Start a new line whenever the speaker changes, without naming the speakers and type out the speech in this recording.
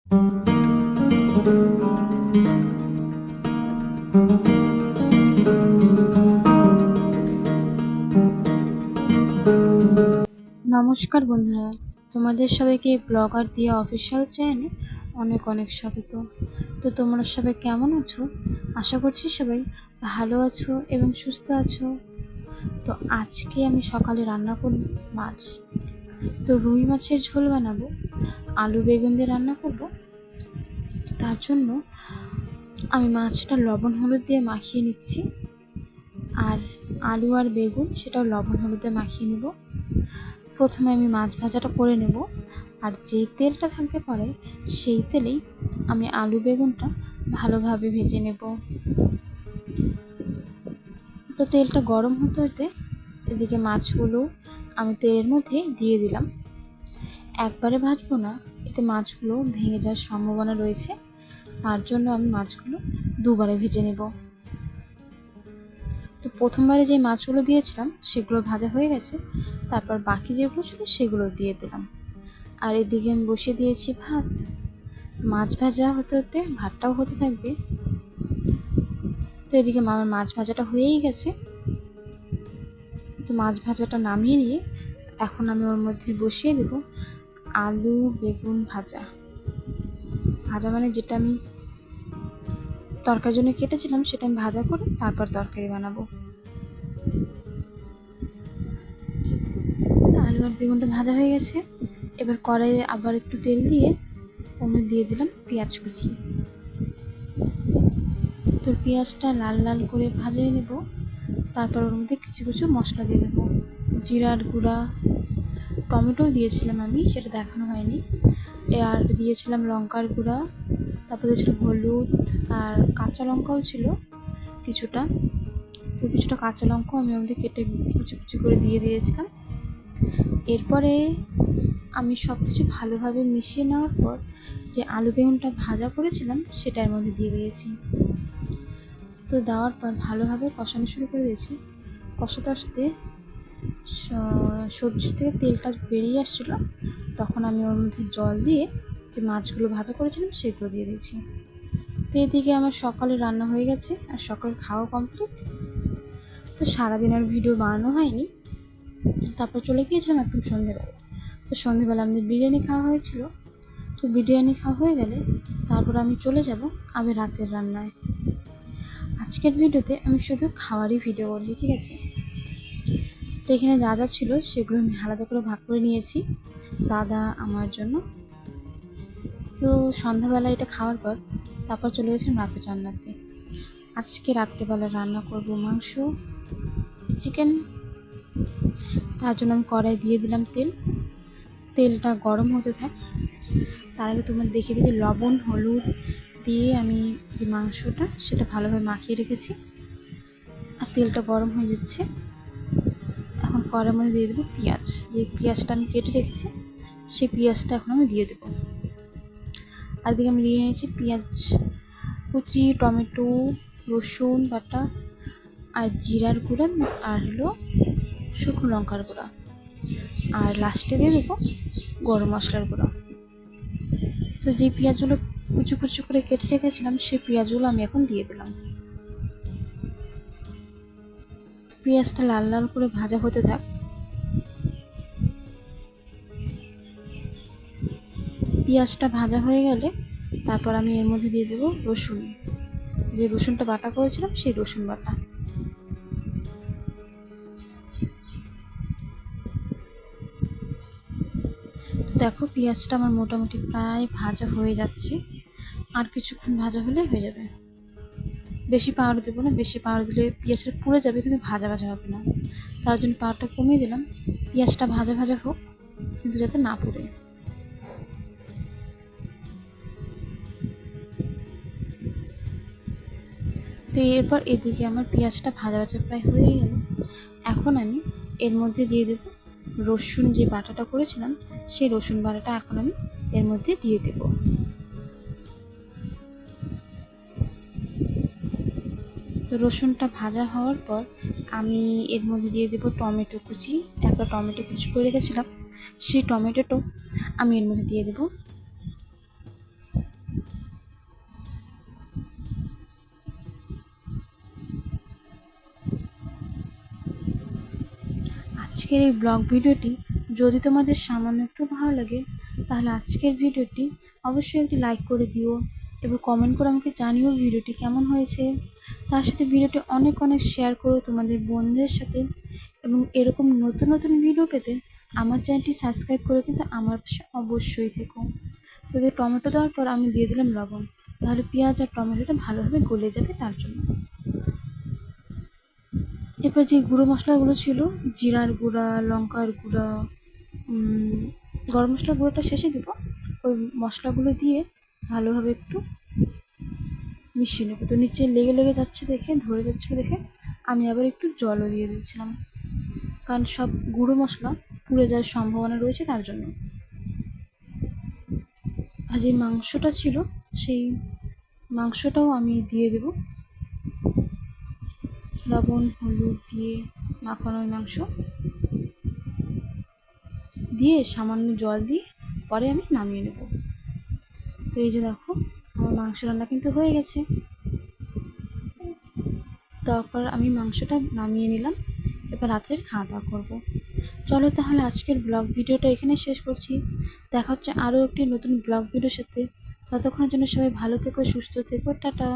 নমস্কার বন্ধুরা, তোমাদের সবাইকে ব্লগার দিয়া অফিসিয়াল চ্যানেলে অনেক অনেক স্বাগত। তো তোমরা সবাই কেমন আছো? আশা করছি সবাই ভালো আছো এবং সুস্থ আছো। তো আজকে আমি সকালে রান্না করব মাছ। তো রুই মাছের ঝোল বানাবো, আলু বেগুন দিয়ে রান্না করব। তার জন্য আমি মাছটা লবণ হলুদ দিয়ে মাখিয়ে নিচ্ছি, আর আলু আর বেগুন সেটাও লবণ হলুদ দিয়ে মাখিয়ে নেব। প্রথমে আমি মাছ ভাজাটা করে নেব, আর যেই তেলটা থাকবে কড়াই সেই তেলেই আমি আলু বেগুনটা ভালোভাবে ভেজে নেব। তো তেলটা গরম হতে হতে এদিকে মাছগুলো আমি তেলের মধ্যে দিয়ে দিলাম। একবারে ভাজবো না, এতে মাছগুলো ভেঙে যাওয়ার সম্ভাবনা রয়েছে, তার জন্য আমি মাছগুলো দুবারে ভেজে নেব। তো প্রথমবারে যে মাছগুলো দিয়েছিলাম সেগুলো ভাজা হয়ে গেছে, তারপর বাকি যেগুলো ছিল সেগুলো দিয়ে দিলাম। আর এদিকে আমি বসিয়ে দিয়েছি ভাত। মাছ ভাজা হতে হতে ভাতটাও হতে থাকবে। তো এদিকে আমার মাছ ভাজাটা হয়েই গেছে। তো মাছ ভাজাটা নামিয়ে নিয়ে এখন আমি ওর মধ্যে বসিয়ে দেব আলু বেগুন ভাজা। ভাজা মানে যেটা আমি তরকারির জন্য কেটেছিলাম সেটা আমি ভাজা করে তারপর তরকারি বানাবো। আলু আর বেগুনটা ভাজা হয়ে গেছে। এবার কড়াইয়ে আবার একটু তেল দিয়ে ওর মধ্যে দিয়ে দিলাম পেঁয়াজ কুচি। তো পেঁয়াজটা লাল লাল করে ভাজিয়ে নেব। তারপর ওর মধ্যে কিছু কিছু মশলা দিয়ে দেবো, জিরার গুঁড়া, টমেটো দিয়েছিলাম আমি, সেটা দেখানো হয়নি। আর দিয়েছিলাম লঙ্কার গুঁড়া, তারপর দিয়েছিলাম হলুদ, আর কাঁচা লঙ্কাও ছিল কিছুটা। তো কিছুটা কাঁচা লঙ্কাও আমি ওর মধ্যে কেটে কুচি কুচি করে দিয়ে দিয়েছিলাম। এরপরে আমি সব কিছু ভালোভাবে মিশিয়ে নেওয়ার পর যে আলু বেগুনটা ভাজা করেছিলাম সেটা এর মধ্যে দিয়ে দিয়েছি। তো দেওয়ার পর ভালোভাবে কষানো শুরু করে দিয়েছি। কষাতে কষাতে সবজির থেকে তেলটা বেরিয়ে আসছিলো, তখন আমি ওর মধ্যে জল দিয়ে যে মাছগুলো ভাজা করেছিলাম সেগুলো দিয়ে দিয়েছি। তো এদিকে আমার সকালে রান্না হয়ে গেছে আর সকালে খাওয়া কমপ্লিট। তো সারাদিন আর ভিডিও বানানো হয়নি, তারপর চলে গিয়েছিলাম একদম সন্ধেবেলা। তো সন্ধেবেলা আমাদের বিরিয়ানি খাওয়া হয়েছিল। তো বিরিয়ানি খাওয়া হয়ে গেলে তারপর আমি চলে যাব আমি রাতের রান্নায়। আজকের ভিডিওতে আমি শুধু খাওয়ারই ভিডিও করছি, ঠিক আছে? তো এখানে যা যা ছিল সেগুলো আমি আলাদা করে ভাগ করে নিয়েছি দাদা আমার জন্য। তো সন্ধ্যাবেলা এটা খাওয়ার পর তারপর চলে গেছিলাম রাতের রান্নাতে। আজকে রাত্রেবেলা রান্না করব মাংস, চিকেন। তার জন্য আমি কড়াই দিয়ে দিলাম তেল। তেলটা গরম হতে থাক, তার আগে তোমার দেখিয়ে দিয়েছি লবণ হলুদ দিয়ে আমি যে মাংসটা সেটা ভালোভাবে মাখিয়ে রেখেছি। আর তেলটা গরম হয়ে যাচ্ছে, এখন কড়াইয়ের মধ্যে দিয়ে দেবো পেঁয়াজ। যে পেঁয়াজটা আমি কেটে রেখেছি সেই পেঁয়াজটা এখন আমি দিয়ে দেবো। আর দিকে আমি নিয়ে নিয়েছি পেঁয়াজ কুচি, টমেটো, রসুন বাটা, আর জিরার গুঁড়া, আর হলো শুকনো লঙ্কার গুঁড়া, আর লাস্টে দিয়ে দেবো গরম মশলার গুঁড়া। তো যে পেঁয়াজগুলো কুচু কুচু করে কেটে রেখেছিলাম সেই পেঁয়াজগুলো আমি এখন দিয়ে দিলাম। পেঁয়াজটা লাল লাল করে ভাজা হতে থাক। পেঁয়াজটা ভাজা হয়ে গেলে তারপর আমি এর মধ্যে দিয়ে দেবো রসুন। যে রসুনটা বাটা করেছিলাম সেই রসুন বাটা। তো দেখো পেঁয়াজটা আমার মোটামুটি প্রায় ভাজা হয়ে যাচ্ছে, আর কিছুক্ষণ ভাজা হলে হয়ে যাবে। বেশি পাউডার দেবো না, বেশি পাউডার দিলে পেঁয়াজটা পুড়ে যাবে কিন্তু ভাজা ভাজা হবে না। তার জন্য পাউডারটা কমিয়ে দিলাম। পেঁয়াজটা ভাজা ভাজা হোক কিন্তু যাতে না পুড়ে। তো এরপর এদিকে আমার পেঁয়াজটা ভাজা ভাজা প্রায় হয়ে গেল। এখন আমি এর মধ্যে দিয়ে দেব রসুন, যে বাটাটা করেছিলাম সেই রসুন বাটাটা এখন আমি এর মধ্যে দিয়ে দেব। তো রসুনটা ভাজা হওয়ার পর আমি এর মধ্যে দিয়ে দেব টমেটো কুচি। একটা টমেটো কুচি করে রেখেছিলাম সেই টমেটোটাও আমি এর মধ্যে দিয়ে দেব। আজকের এই ব্লগ ভিডিওটি যদি তোমাদের সামান্য একটু ভালো লাগে তাহলে আজকের ভিডিওটি অবশ্যই একটি লাইক করে দিও এবং কমেন্ট করে আমাকে জানিও ভিডিওটি কেমন হয়েছে। তার সাথে ভিডিওটি অনেক অনেক শেয়ার করো তোমাদের বন্ধুদের সাথে এবং এরকম নতুন নতুন ভিডিও পেতে আমার চ্যানেলটি সাবস্ক্রাইব করে কিন্তু আমার পাশে অবশ্যই থেকো। তো টমেটো দেওয়ার পর আমি দিয়ে দিলাম লবণ, তাহলে পেঁয়াজ আর টমেটোটা ভালোভাবে গলে যাবে তার জন্য। এরপর যে গুঁড়ো মশলাগুলো ছিল, জিরার গুঁড়া, লঙ্কার গুঁড়া, গরম মশলার গুঁড়োটা শেষে দেবো, ওই মশলাগুলো দিয়ে ভালোভাবে একটু মিশিয়ে নেবো। তো নিচে লেগে লেগে যাচ্ছে দেখে, ধরে যাচ্ছিলো দেখে আমি আবার একটু জলও দিয়ে দিয়েছিলাম, কারণ সব গুঁড়ো মশলা পুড়ে যাওয়ার সম্ভাবনা রয়েছে তার জন্য। আর যে মাংসটা ছিল সেই মাংসটাও আমি দিয়ে দেব, লবণ হলুদ দিয়ে মাখানো মাংস দিয়ে সামান্য জল দিয়ে পরে আমি নামিয়ে নেব। তো এই যে দেখো আমার মাংস রান্না কিন্তু হয়ে গেছে। তারপর আমি মাংসটা নামিয়ে নিলাম, এবার রাত্রের খাওয়া দাওয়া করবো। চলো তাহলে আজকের ব্লগ ভিডিওটা এখানে শেষ করছি। দেখা হচ্ছে আরও একটি নতুন ব্লগ ভিডিওর সাথে। ততক্ষণের জন্য সবাই ভালো থেকো, সুস্থ থেকো, টাটা।